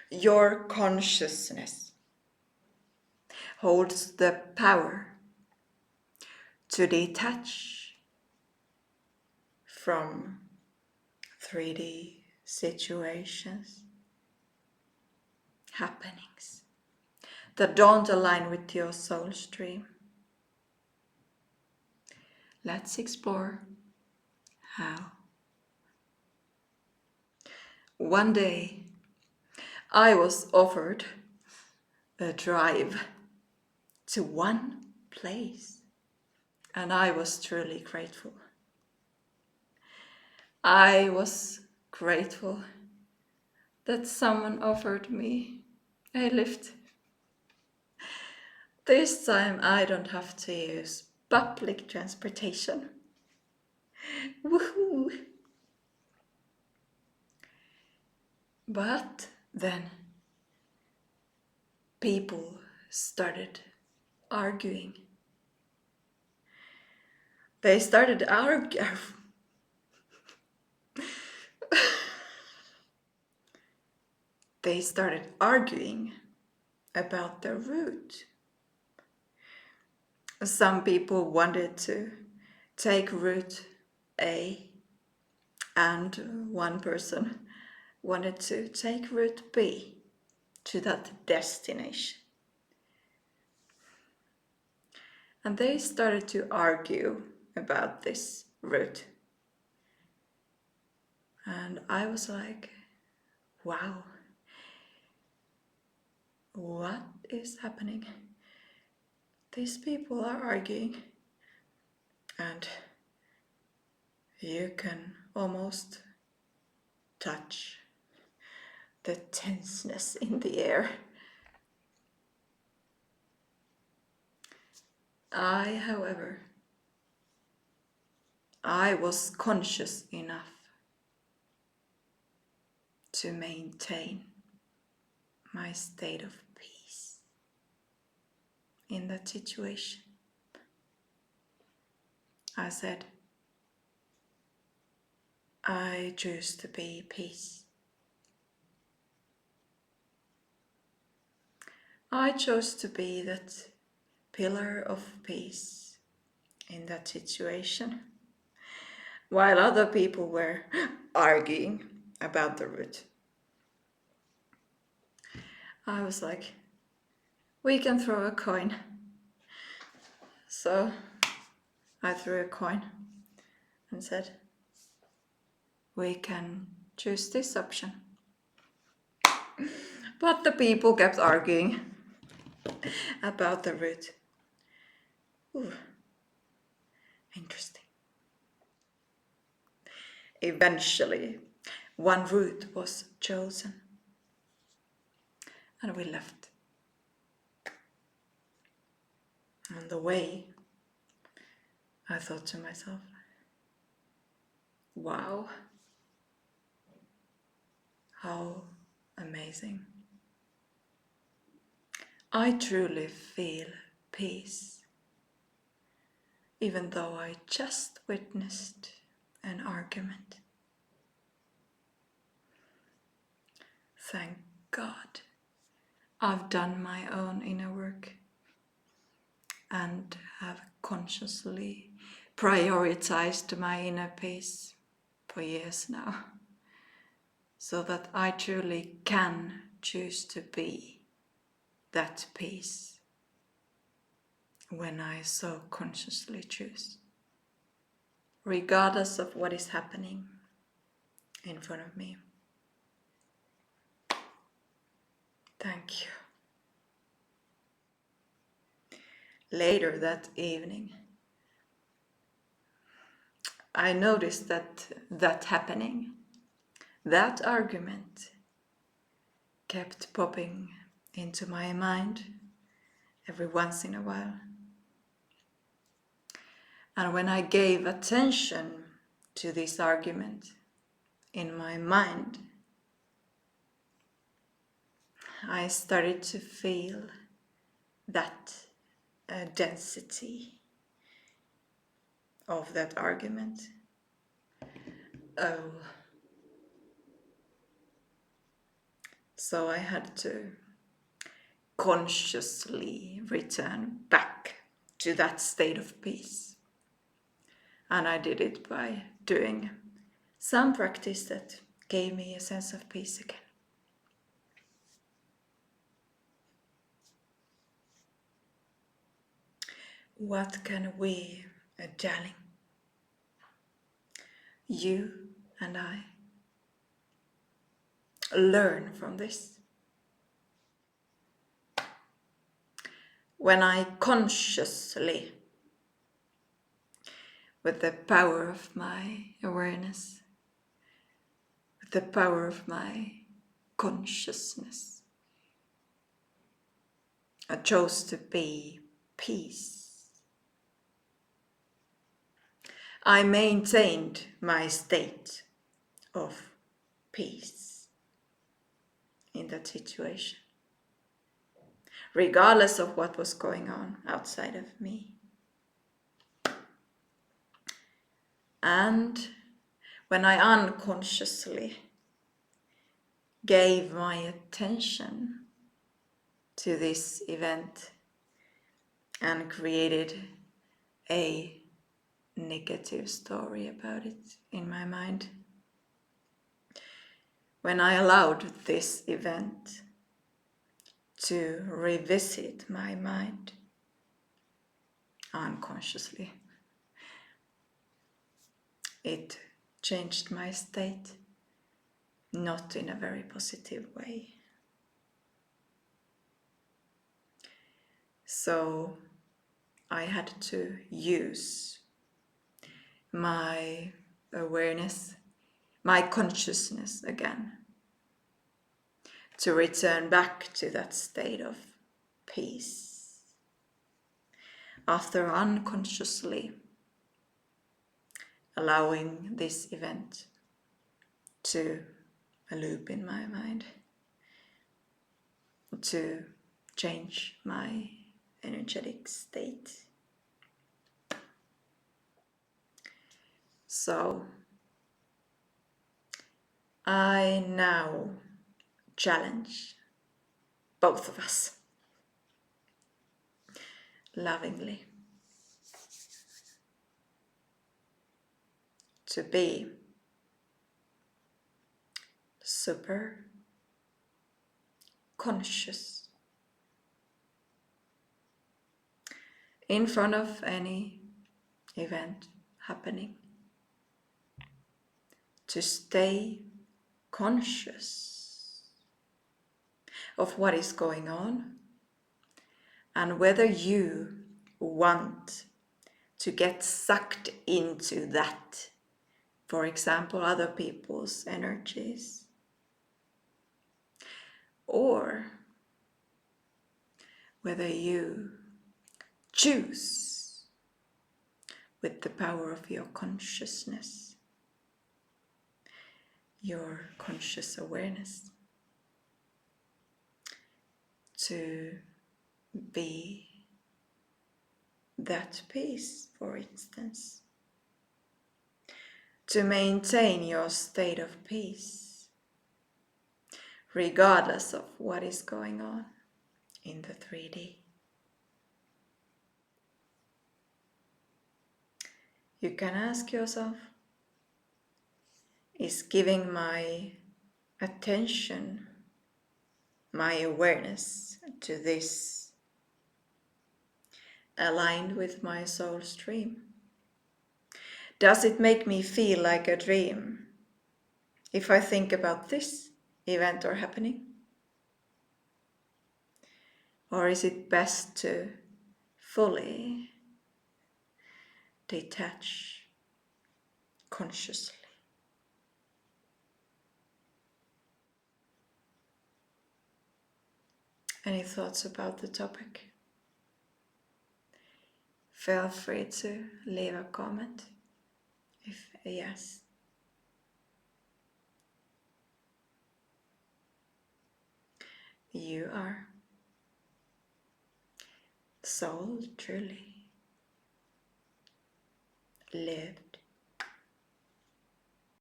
Your consciousness holds the power to detach from 3D situations, happenings that don't align with your soul stream. Let's explore how. One day, I was offered a drive to one place, and I was truly grateful. I was grateful that someone offered me a lift. This time I don't have to use public transportation. Woohoo! But then people started arguing. They started arguing. They started arguing about the route. Some people wanted to take route A, and one person wanted to take route B to that destination. And they started to argue about this route. And I was like, wow, what is happening? These people are arguing, and you can almost touch the tenseness in the air. However, I was conscious enough to maintain my state of peace in that situation. I said, I choose to be peace. I chose to be that pillar of peace in that situation, while other people were arguing about the route. I was like, we can throw a coin. So I threw a coin and said, we can choose this option. But the people kept arguing about the route. Ooh, interesting. Eventually, one route was chosen, and we left. On the way, I thought to myself, wow, how amazing. I truly feel peace, even though I just witnessed an argument. Thank God I've done my own inner work and have consciously prioritized my inner peace for years now, so that I truly can choose to be that peace when I so consciously choose, regardless of what is happening in front of me. Thank you. Later that evening, I noticed that happening, that argument, kept popping into my mind every once in a while. And when I gave attention to this argument in my mind, I started to feel that density of that argument. Oh, So I had to consciously return back to that state of peace. And I did it by doing some practice that gave me a sense of peace again. What can we, darling, you and I, learn from this? When I consciously, with the power of my awareness, with the power of my consciousness, I chose to be peace. I maintained my state of peace in that situation, regardless of what was going on outside of me. And when I unconsciously gave my attention to this event and created a negative story about it in my mind, when I allowed this event to revisit my mind unconsciously, it changed my state, not in a very positive way. So I had to use my awareness, my consciousness again, to return back to that state of peace. After unconsciously allowing this event to loop in my mind, to change my energetic state. So I now challenge both of us lovingly to be super conscious in front of any event happening, to stay conscious of what is going on and whether you want to get sucked into that, for example, other people's energies, or whether you choose with the power of your consciousness, your conscious awareness, to be that peace, for instance, to maintain your state of peace regardless of what is going on in the 3D. You can ask yourself, is giving my attention, my awareness to this aligned with my soul stream? Does it make me feel like a dream if I think about this event or happening? Or is it best to fully detach consciously? Any thoughts about the topic? Feel free to leave a comment if yes. You are soul truly lived.